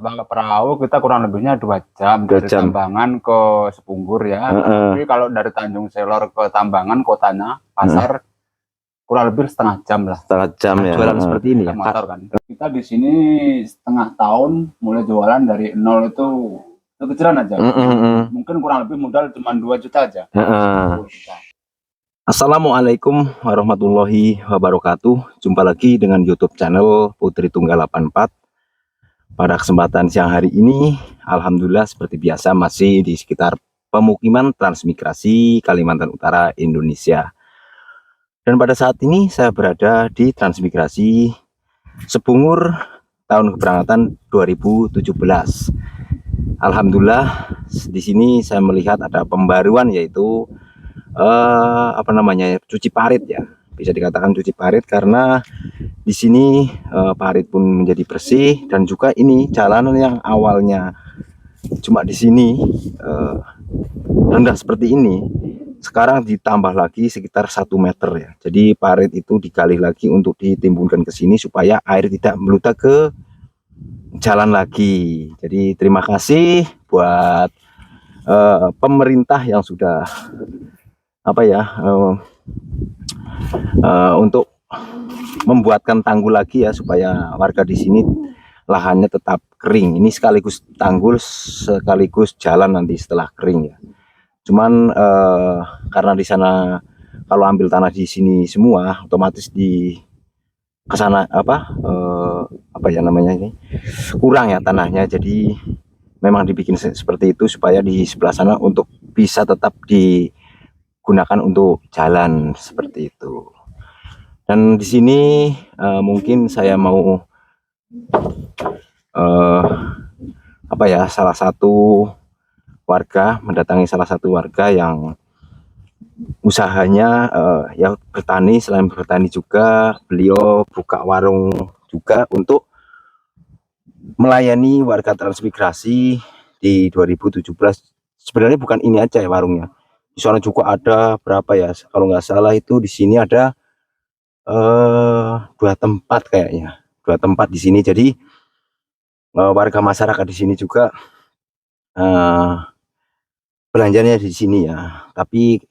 Bangka Perahu kita kurang lebihnya 2 jam 2 dari jam. Tambangan ke Sepunggur ya. Tapi kalau dari Tanjung Selor ke Tambangan kotanya pasar kurang lebih setengah jam lah. Setengah jam ya. Jualan seperti ini ya. Motor kan. Kita di sini setengah tahun mulai jualan dari nol itu kecilan aja. Mungkin kurang lebih modal cuma 2 juta aja. Assalamualaikum warahmatullahi wabarakatuh. Jumpa lagi dengan YouTube channel Putri Tunggal 84. Pada kesempatan siang hari ini, alhamdulillah seperti biasa masih di sekitar pemukiman Transmigrasi Kalimantan Utara, Indonesia. Dan pada saat ini saya berada di Transmigrasi Sepunggur tahun keberangkatan 2017. Alhamdulillah di sini saya melihat ada pembaruan, yaitu cuci parit ya. Bisa dikatakan cuci parit karena di sini parit pun menjadi bersih, dan juga ini jalanan yang awalnya cuma di sini rendah seperti ini, sekarang ditambah lagi sekitar 1 meter ya. Jadi parit itu digali lagi untuk ditimbunkan ke sini supaya air tidak meludak ke jalan lagi. Jadi terima kasih buat pemerintah yang sudah untuk membuatkan tanggul lagi ya, supaya warga di sini lahannya tetap kering. Ini sekaligus tanggul sekaligus jalan nanti setelah kering ya. Cuman karena di sana kalau ambil tanah di sini semua, otomatis di kesana kurang ya tanahnya. Jadi memang dibikin seperti itu supaya di sebelah sana untuk bisa tetap digunakan untuk jalan seperti itu. Dan di sini mungkin saya mau salah satu warga mendatangi salah satu warga yang usahanya ya bertani. Selain bertani juga beliau buka warung juga untuk melayani warga transmigrasi di 2017. Sebenarnya bukan ini aja ya warungnya, di sana juga ada berapa ya, kalau nggak salah itu di sini ada 2 tempat kayaknya, 2 tempat di sini. Jadi warga masyarakat di sini juga belanjanya di sini ya, tapi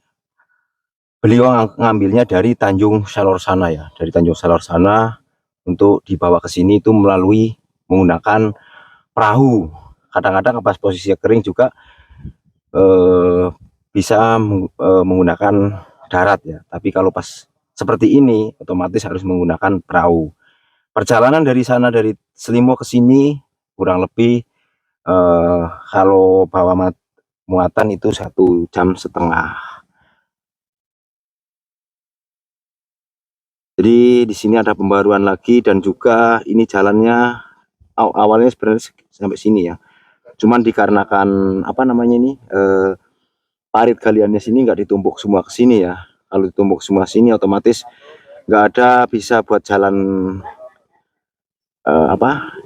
beliau ngambilnya dari Tanjung Selor sana ya, dari Tanjung Selor sana untuk dibawa ke sini itu melalui menggunakan perahu. Kadang-kadang pas posisi kering juga bisa menggunakan darat ya, tapi kalau pas seperti ini otomatis harus menggunakan perahu. Perjalanan dari sana dari Selimo ke sini kurang lebih kalau bawa muatan itu 1,5 jam. Jadi di sini ada pembaruan lagi, dan juga ini jalannya awalnya sebenarnya sampai sini ya. Cuman dikarenakan parit galiannya sini nggak ditumpuk semua ke sini ya. Kalau ditumpuk semua sini otomatis nggak ada bisa buat jalan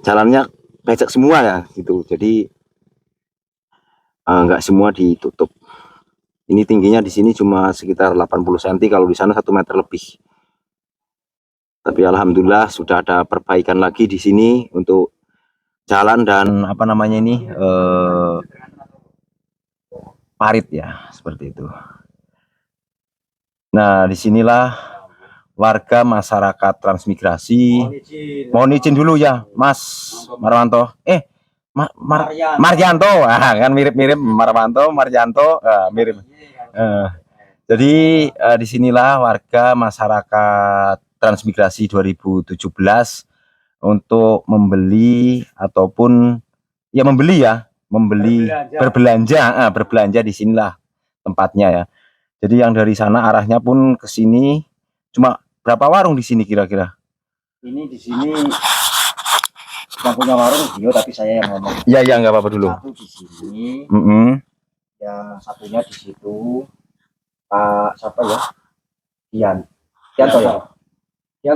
jalannya becek semua ya gitu. Jadi nggak semua ditutup. Ini tingginya di sini cuma sekitar 80 cm, kalau di sana 1 meter lebih. Tapi alhamdulillah sudah ada perbaikan lagi di sini untuk jalan dan parit ya, seperti itu. Nah, disinilah warga masyarakat transmigrasi. Mohon izin dulu ya, Mas Marwanto. Marjanto, kan mirip-mirip Marjanto, mirip. Jadi disinilah warga masyarakat transmigrasi 2017 untuk membeli ataupun ya berbelanja di sinilah tempatnya ya. Jadi yang dari sana arahnya pun ke sini. Cuma berapa warung di sini kira-kira? Ini di sini yang punya warung Dio, tapi saya yang ngomong. Ya nggak apa-apa dulu. Satu di sini, yang satunya di situ. Pak siapa ya? Gianto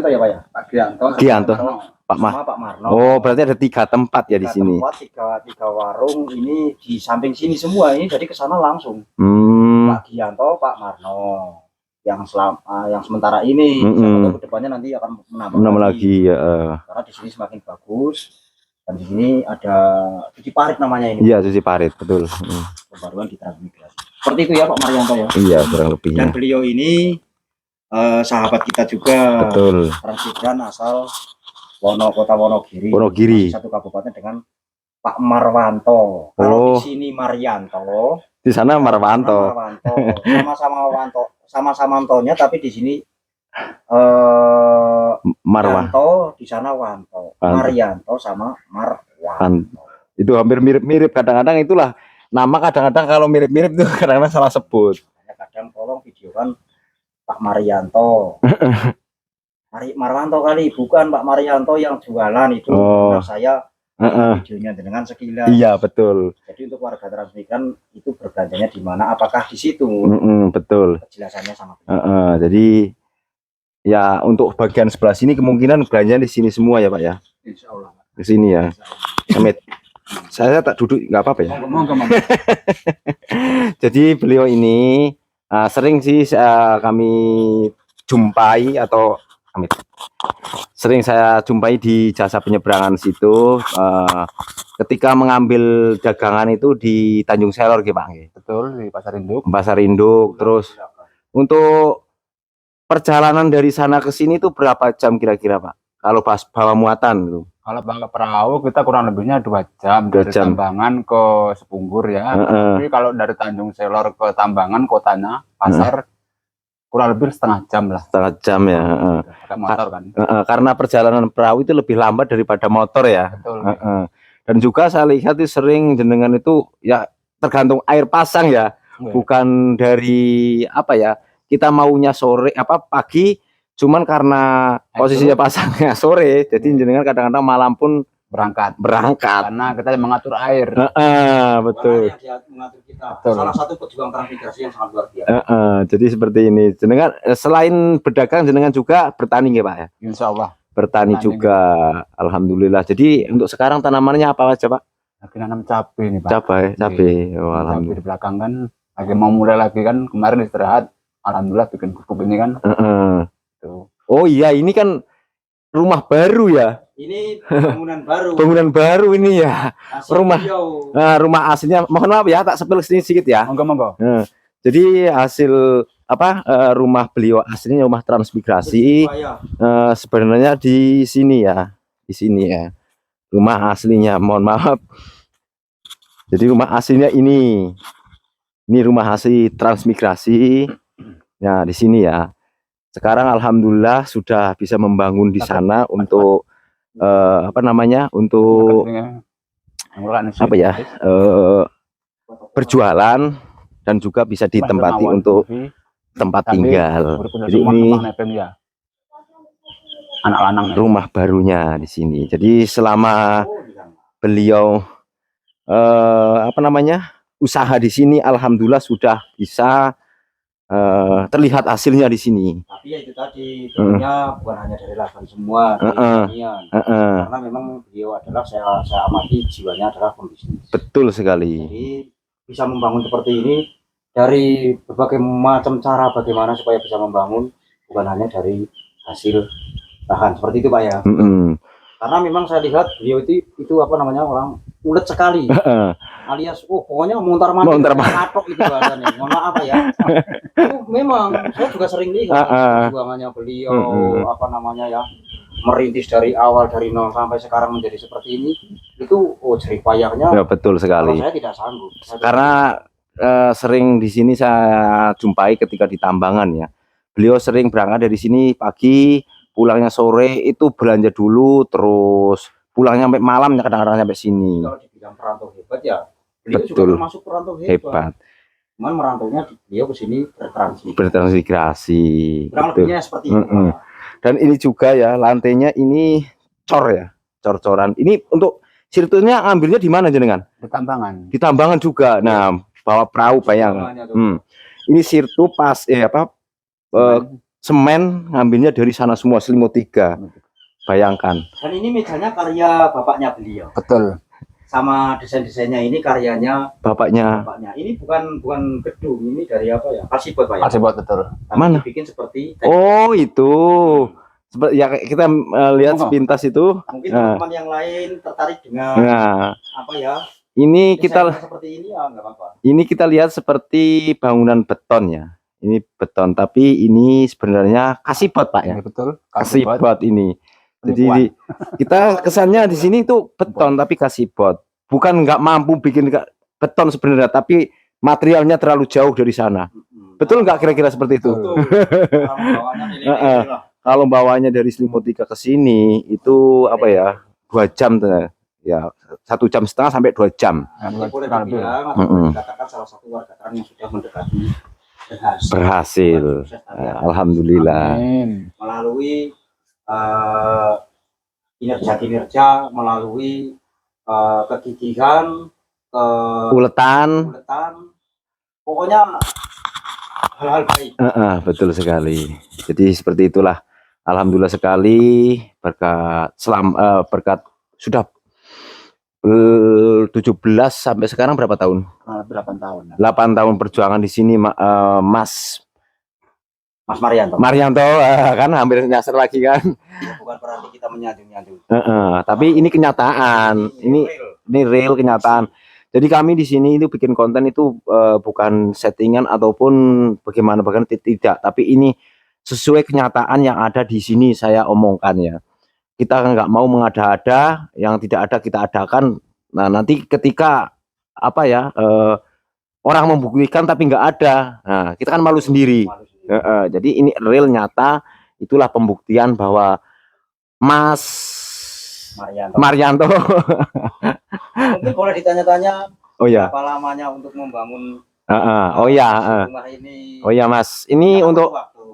ya Pak ya? Pak Gianto. Pak Marno. Oh, berarti ada 3 tempat ya di sini. Tiga warung ini di samping sini semua ini, jadi ke sana langsung. Pak Gianto, Pak Marno yang sementara ini. Ke depannya nanti akan menambah lagi ya. Karena di sini semakin bagus. Dan di sini ada cuci parit namanya ini. Iya, cuci parit, betul. Pembaruan di transmigrasi. Seperti itu ya Pak Marianto ya. Iya, kurang lebihnya. Dan beliau ini sahabat kita juga. Betul. Transmigran asal Kota Wonogiri. Wonogiri. Satu kabupaten dengan Pak Marwanto. Kalau di sini Marianto, di sana Marwanto. Sama-sama Wanto, sama-sama Antonya, tapi di sini Marwanto, di sana Wanto. Marianto sama Marwanto. Itu hampir mirip-mirip, kadang-kadang itulah nama, kadang-kadang kalau mirip-mirip itu kadang-kadang salah sebut. Kadang tolong videokan Pak Marianto. Marwanto kali, bukan Pak Marianto yang jualan itu. Nah, saya videonya dengan sekilas. Iya, betul. Jadi untuk warga transmigran itu berbelanjanya di mana? Apakah di situ? Betul. Kejelasannya sama. Jadi ya untuk bagian sebelah sini kemungkinan belanja di sini semua ya Pak ya. Insya Allah. Di sini ya. Amit. Saya tak duduk nggak apa-apa ya. Monggo. Jadi beliau ini sering sih kami jumpai atau sering saya jumpai di jasa penyeberangan situ ketika mengambil dagangan itu di Tanjung Selor gitu Pak. Betul, di Pasar Induk. Pasar Induk. Terus untuk perjalanan dari sana ke sini itu berapa jam kira-kira Pak? Kalau pas bawa muatan itu. Kalau bangga perahu kita kurang lebihnya 2 jam dari Tambangan ke Sepunggur ya. Tapi kalau dari Tanjung Selor ke Tambangan kotanya pasar kurang lebih setengah jam lah. Setengah jam ya. Pakai motor kan. Karena perjalanan perahu itu lebih lambat daripada motor ya. Betul. Dan juga saya lihat itu sering jenengan itu ya tergantung air pasang ya. Bukan dari apa ya, kita maunya sore pagi, cuman karena posisinya pasangnya sore, jadi jenengan kadang-kadang malam pun berangkat karena kita mengatur air. Betul. Mengatur kita. Betul. Salah satu pejuang transmigrasi yang sangat luar biasa. Jadi seperti ini. Jenengan selain berdagang, jenengan juga bertani ya Pak ya? Insya Allah. Bertani juga, alhamdulillah. Jadi untuk sekarang tanamannya apa aja Pak? Lagi nanam cabai nih Pak. Cabai. Oh, alhamdulillah. Di belakang kan lagi mau mulai lagi kan, kemarin istirahat. Alhamdulillah bikin pupuk ini kan. Tuh. Oh iya, ini kan rumah baru ya. Ini bangunan baru. Bangunan baru ini ya. Rumah. Rumah aslinya. Mohon maaf ya, tak sepil sedikit ya. Monggo. Jadi hasil rumah beliau aslinya rumah transmigrasi. Sebenarnya di sini ya. Di sini ya. Rumah aslinya. Mohon maaf. Jadi rumah aslinya ini. Ini rumah asli transmigrasi. Ya, di sini ya. Sekarang alhamdulillah sudah bisa membangun di sana untuk untuk berjualan dan juga bisa ditempati untuk tempat tinggal. Jadi ini anak lanang rumah barunya di sini. Jadi selama beliau usaha di sini alhamdulillah sudah bisa terlihat hasilnya di sini. Tapi ya itu tadi, tentunya bukan hanya dari lahan semua, karena memang beliau adalah saya amati jiwanya adalah pembisnis. Betul sekali. Jadi bisa membangun seperti ini dari berbagai macam cara bagaimana supaya bisa membangun, bukan hanya dari hasil lahan seperti itu Pak ya. Karena memang saya lihat beliau itu orang ulet sekali. Alias pokoknya montar-mandir katok itu bahasanya. Mohon maaf ya. Itu memang saya juga sering lihat perjuangannya beliau merintis dari awal dari nol sampai sekarang menjadi seperti ini. Itu jerih payahnya. Ya, betul sekali. Saya tidak sanggup. Karena sering di sini saya jumpai ketika di Tambangan ya. Beliau sering berangkat dari sini pagi, pulangnya sore, itu belanja dulu, terus pulangnya sampai malam, kadang-kadang sampai sini. Kalau dibilang perantau hebat ya, beliau betul. juga termasuk perantau hebat. Cuman merantaunya beliau ke sini bertransmigrasi. Kurang lebihnya seperti itu. Dan ini juga ya, lantainya ini cor ya, cor-coran. Ini untuk sirtunya ambilnya di mana jenengan? Di Tambangan. Di Tambangan juga. Nah, bawa perahu bayang. Ini sirtu pas semen ngambilnya dari sana semua, selimut 3. Bayangkan. Dan ini mejanya karya bapaknya beliau. Betul. Sama desain-desainnya ini karyanya bapaknya. Ini bukan gedung, ini dari apa ya? Kalsibot Pak ya. Kalsibot betul. Mana? Bikin seperti oh itu. seperti ya kita lihat Monggo. sepintas itu. Mungkin Nah. teman-teman yang lain tertarik dengan Nah, apa ya? ini desain kita seperti ini ya nggak apa-apa. ini kita lihat seperti bangunan beton ya. Ini beton, tapi ini sebenarnya kasibot Pak ya. Ya, betul. Kasibot ini. Jadi Penipuan. kita kesannya di sini itu beton tapi kasibot. Bukan nggak mampu bikin beton sebenarnya, tapi materialnya terlalu jauh dari sana. Betul nggak kira-kira seperti itu? Betul. Orang bawahnya milih-milih lah. Kalau bawanya dari Selimutika ke sini itu apa ya? 2 jam ya, 1,5 jam sampai 2 jam. Ya, Ini boleh kurang lebih. dibilang atau boleh dikatakan salah satu warga Terang yang sudah mendekati Berhasil. sukses tadi. Alhamdulillah. Amin. Melalui kinerja-kinerja, melalui kegigihan, Uletan. keuletan, pokoknya hal-hal baik. Betul sekali. Jadi seperti itulah. Alhamdulillah sekali berkat sudah 17 sampai sekarang berapa tahun? Kurang lebih 8 tahun. 8 tahun perjuangan di sini Mas Mas Marianto. Marianto kan hampir nyasar lagi kan. Bukan berarti kita menyanjung-nyanjung. Tapi ini kenyataan. Ini real kenyataan. Jadi kami di sini itu bikin konten itu bukan settingan ataupun bagaimana tidak, tapi ini sesuai kenyataan yang ada di sini saya omongkan ya. Kita nggak mau mengada-ada, yang tidak ada kita adakan. Nah nanti ketika apa ya orang membuktikan tapi nggak ada, nah kita kan malu sendiri. Jadi ini real nyata, itulah pembuktian bahwa Mas Marianto. Mungkin boleh ditanya-tanya Oh ya. berapa lamanya untuk membangun Oh ya. rumah ini. Oh ya Mas, ini Berapa untuk waktu?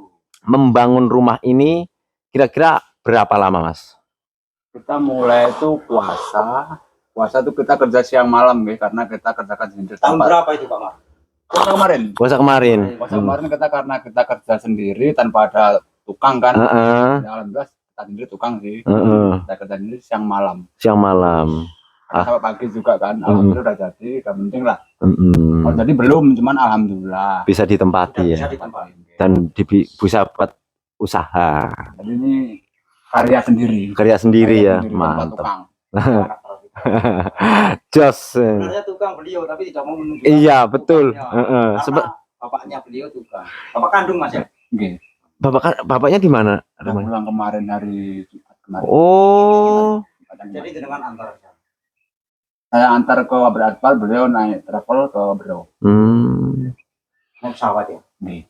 membangun rumah ini kira-kira berapa lama Mas? Kita mulai itu puasa itu kita kerja siang malam ya, karena kita kerjakan sendiri. Tahun berapa itu Pak Mar? Puasa kemarin. Puasa kemarin. Puasa kemarin kita karena kita kerja sendiri tanpa ada tukang kan. Ya, alhamdulillah kita sendiri tukang sih. Kita kerja sendiri siang malam. Siang malam. Karena sampai pagi juga kan. Alhamdulillah udah jadi, gak penting lah. Mm-mm. Kalau jadi belum, cuman alhamdulillah. Bisa ditempati Bisa ya. ditempati. Dan bisa buat usaha. Jadi ini karya sendiri. Karya sendiri ya. tanpa Mantap. tukang. Jos. Sebenarnya tukang beliau tapi tidak mau menunjukkan. Iya betul. tukangnya. Karena bapaknya beliau tukang. Bapak kandung Mas ya? Oke. Bapaknya di mana? Udah pulang kemarin hari Jumat kemarin. Oh. Jadi dengan antar Saya antar ke Beratpal, beliau naik travel ke Bro. naik pesawat ya. Nih.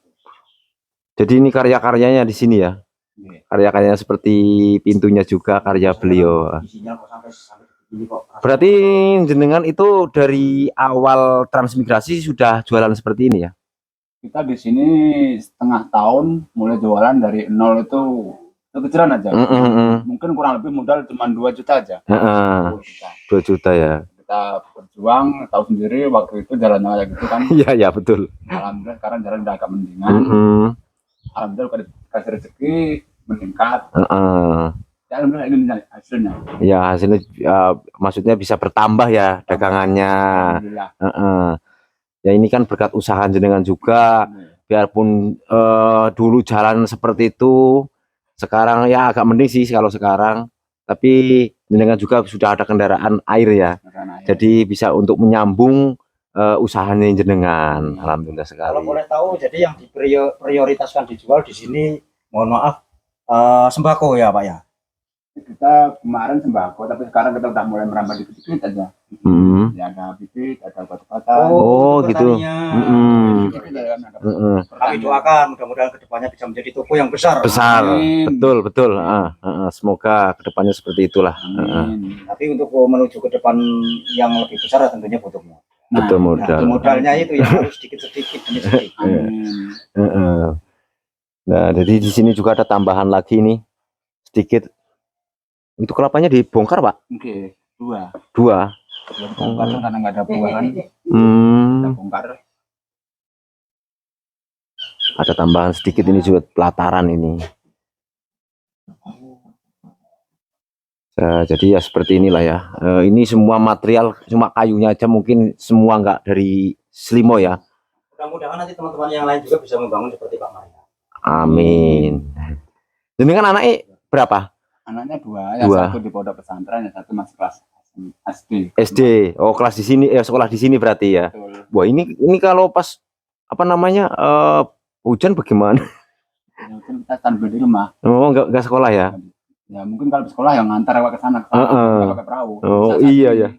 Jadi ini karya-karyanya di sini ya. Karya-karyanya seperti pintunya juga karya beliau. Isinya kok sampai begini kok. Berarti jenengan itu dari awal transmigrasi sudah jualan seperti ini ya? Kita di sini setengah tahun mulai jualan dari nol itu kecilan aja. Mungkin kurang lebih modal cuma 2 juta aja. 2 juta ya. Kita berjuang, tahu sendiri waktu itu jalannya kayak gitu kan. Iya ya betul. Alhamdulillah sekarang jalan udah agak mendingan. Alhamdulillah kalau dikasih rezeki meningkat. Ya, alhamdulillah ini hasilnya. Ya hasilnya maksudnya bisa bertambah ya dagangannya. Alhamdulillah. Ya ini kan berkat usaha jenengan juga. Biarpun dulu jalan seperti itu, sekarang ya agak mending sih kalau sekarang. Tapi jenengan juga sudah ada kendaraan air ya. Jadi bisa untuk menyambung usahanya jenengan. Alhamdulillah sekali. Kalau boleh tahu, jadi yang diprioritaskan dijual di sini, mohon maaf, sembako ya Pak ya. Kita kemarin sembako, tapi sekarang kita udah mulai merambah dikit-dikit aja. Ya ada bibit, ada batu-bata. Oh gitu. Kami doakan mudah-mudahan kedepannya bisa menjadi toko yang besar. Besar, Amin. betul. Semoga kedepannya seperti itulah. Tapi untuk menuju ke depan yang lebih besar tentunya butuh modal. Betul modal. Nah, modalnya itu yang harus sedikit-sedikit demi sedikit. Nah, jadi di sini juga ada tambahan lagi nih, sedikit. Itu kelapanya dibongkar Pak? Oke, 2. Dibongkar Karena nggak ada buah kan. Kita bongkar. Ada tambahan sedikit ini juga pelataran ini. Jadi ya seperti inilah ya. Ini semua material cuma kayunya aja mungkin semua nggak dari Slimo ya. Mudah-mudahan nanti teman-teman yang lain juga bisa membangun seperti Pak Maria. Amin. Jenengan anaknya berapa? Anaknya dua, yang Dua. satu di pondok pesantren, yang satu masih kelas SD. SD. Oh, kelas di sini, sekolah di sini berarti ya. Betul. Wah, ini kalau pas apa namanya hujan bagaimana? Ya, mungkin kita standby di rumah. Oh, enggak sekolah ya? Ya mungkin kalau sekolah yang ngantar ke sana, pakai perahu. Oh Bisa iya satu. ya,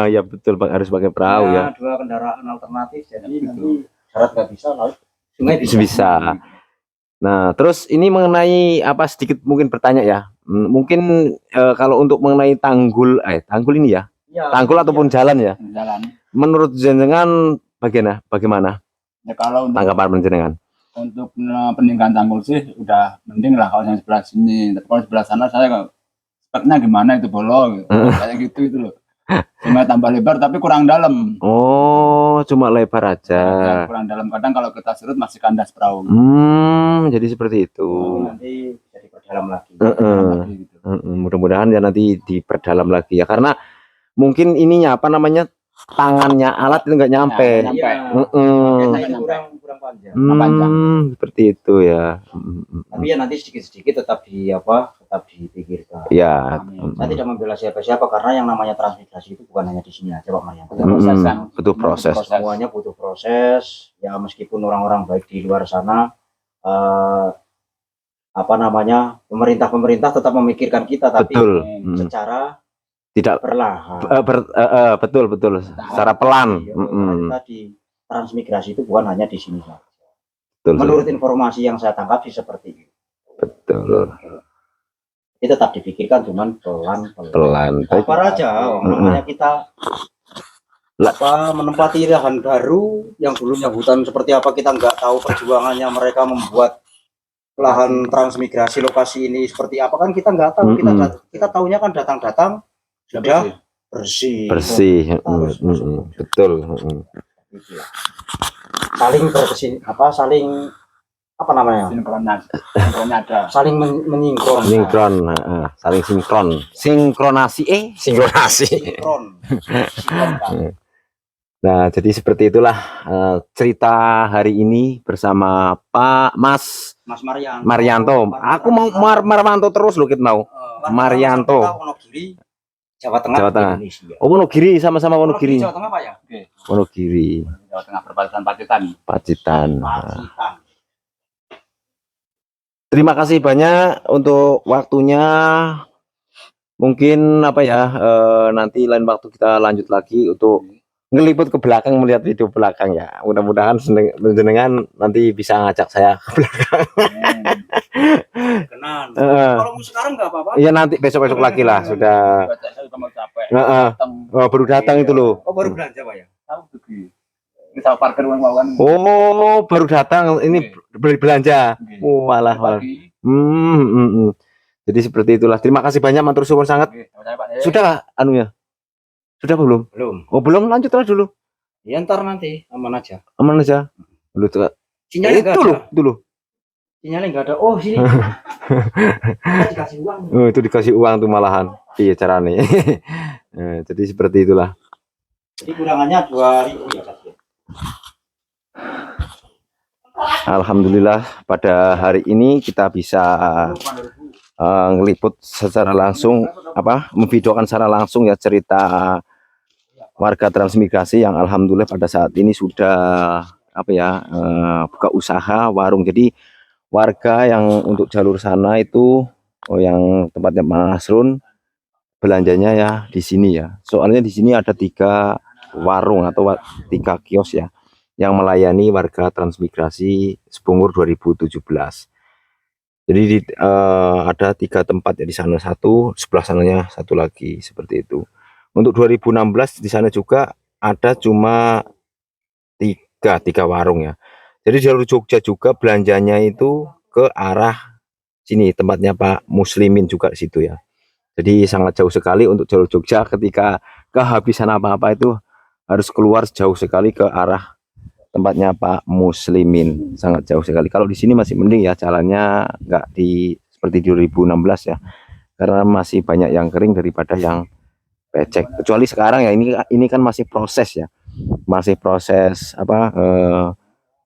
ya betul Pak, harus pakai perahu ya. Dua kendaraan alternatif, jadi Betul. nanti syarat nggak bisa, laut sungai bisa. Bisa. Nah, terus ini mengenai apa sedikit mungkin bertanya ya. Mungkin kalau untuk mengenai tanggul ini ya, Ya, tanggul ataupun jalan ya. Jalan. Menurut jenengan bagaimana? Ya kalau untuk Tanggapan jenengan? untuk peninggalan tanggul sih udah mending lah kalau yang sebelah sini. Tapi kalau sebelah sana saya nggak speknya gimana itu bolong gitu. Kayak gitu itu loh. Cuma tambah lebar tapi kurang dalam. Oh, cuma lebar aja. Kurang dalam, kadang kalau kita surut masih kandas perahu. Jadi seperti itu. nanti bisa diperdalam lagi. Gitu. Mudah-mudahan ya nanti diperdalam lagi ya, karena mungkin ininya apa namanya tangannya alat itu nggak nyampe. Nyampe. Itu kurang panjang. Seperti itu ya. Tapi ya nanti sedikit-sedikit tetap dipikirkan. Ya. Saya tidak membela siapa-siapa karena yang namanya transmigrasi itu bukan hanya di sini aja Pak Maryam. Butuh proses. Semuanya butuh proses. Ya meskipun orang-orang baik di luar sana pemerintah tetap memikirkan kita, tapi Betul. secara Tidak perlahan. betul secara pelan. Kita di transmigrasi itu bukan hanya di sini saja. Betul. Menurut informasi yang saya tangkap sih seperti itu. Betul. Ini tetap dipikirkan, cuman pelan-pelan. Sabar aja, namanya kita menempati lahan baru yang dulunya hutan seperti apa, kita nggak tahu perjuangannya mereka membuat lahan transmigrasi lokasi ini seperti apa, kan kita nggak tahu. Kita tahunya kan datang sudah bersih. Betul. Saling saling menyingkron. Saling sinkronasi. Nah, jadi seperti itulah cerita hari ini bersama Pak Mas Maryanto. Aku mau Maryanto terus loh, kita mau. Maryanto. Jawa Tengah. Indonesia. Oh, Wonogiri, sama-sama Wonogiri. Jawa Tengah Pak ya? Wonogiri. Jawa Tengah perbatasan Pacitan. Terima kasih banyak untuk waktunya. Mungkin nanti lain waktu kita lanjut lagi untuk ngeliput ke belakang, melihat video belakang ya. Mudah-mudahan jenengan nanti bisa ngajak saya ke belakang. Kalau sekarang nggak apa-apa. Iya, nanti besok lagi lah sudah. Baru datang itu loh. Oh, baru belanja Pak ya? Bisa parkir uang-uangan. Oh, baru datang ini beli belanja. Walah. Jadi seperti itulah. Terima kasih banyak, matur suwun sangat. Sudah anunya? Sudah belum? Oh, belum, lanjutlah dulu. Ya ntar nanti aman aja. Dulu tuh. Sinyalnya itu loh. Sinyalnya nggak ada. Oh, sini. Dikasih uang. Oh, itu dikasih uang tuh malahan. Iya caranya. Jadi seperti itulah. Jadi kurangannya 2.000 ya. Alhamdulillah pada hari ini kita bisa ngeliput secara langsung, memvideokan secara langsung ya cerita warga transmigrasi yang alhamdulillah pada saat ini sudah buka usaha warung. Jadi warga yang untuk jalur sana itu yang tempatnya Mas Run belanjanya ya di sini ya. Soalnya di sini ada 3 warung atau 3 kios ya yang melayani warga transmigrasi Sepungur 2017. Jadi ada 3 tempat ya, di sana 1, sebelah sananya 1 lagi, seperti itu. Untuk 2016 di sana juga ada cuma 3 warung ya. Jadi jalur Jogja juga belanjanya itu ke arah sini, tempatnya Pak Muslimin juga di situ ya. Jadi sangat jauh sekali untuk jalur Jogja, ketika kehabisan apa-apa itu harus keluar jauh sekali ke arah tempatnya Pak Muslimin, sangat jauh sekali. Kalau di sini masih mending ya, jalannya nggak seperti 2016 ya, karena masih banyak yang kering daripada yang becek. Kecuali sekarang ya, ini kan masih proses ya, masih proses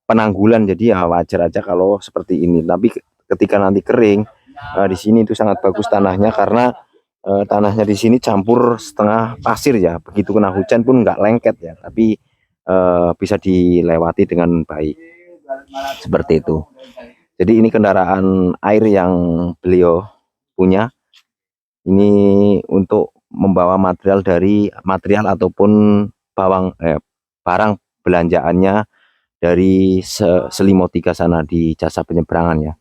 penanggulan. Jadi ya wajar aja kalau seperti ini. Tapi ketika nanti kering Di sini itu sangat bagus tanahnya karena tanahnya di sini campur setengah pasir ya. Begitu kena hujan pun nggak lengket ya, tapi bisa dilewati dengan baik. Seperti itu. Jadi ini kendaraan air yang beliau punya. Ini untuk membawa material ataupun barang belanjaannya dari Selimotika sana di jasa penyeberangan ya.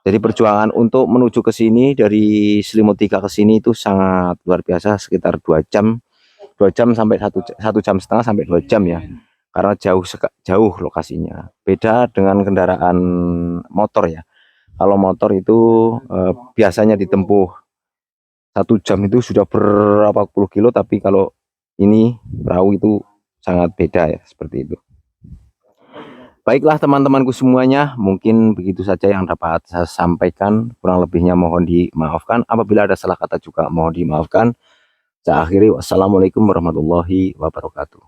Jadi perjuangan untuk menuju ke sini dari Selimotika ke sini itu sangat luar biasa, sekitar 2 jam sampai 1 jam setengah sampai 2 jam ya. Karena jauh lokasinya. Beda dengan kendaraan motor ya. Kalau motor itu biasanya ditempuh 1 jam itu sudah berapa puluh kilo, tapi kalau ini perahu itu sangat beda ya, seperti itu. Baiklah teman-temanku semuanya, mungkin begitu saja yang dapat saya sampaikan. Kurang lebihnya mohon dimaafkan. Apabila ada salah kata juga mohon dimaafkan. Saya akhiri, wassalamualaikum warahmatullahi wabarakatuh.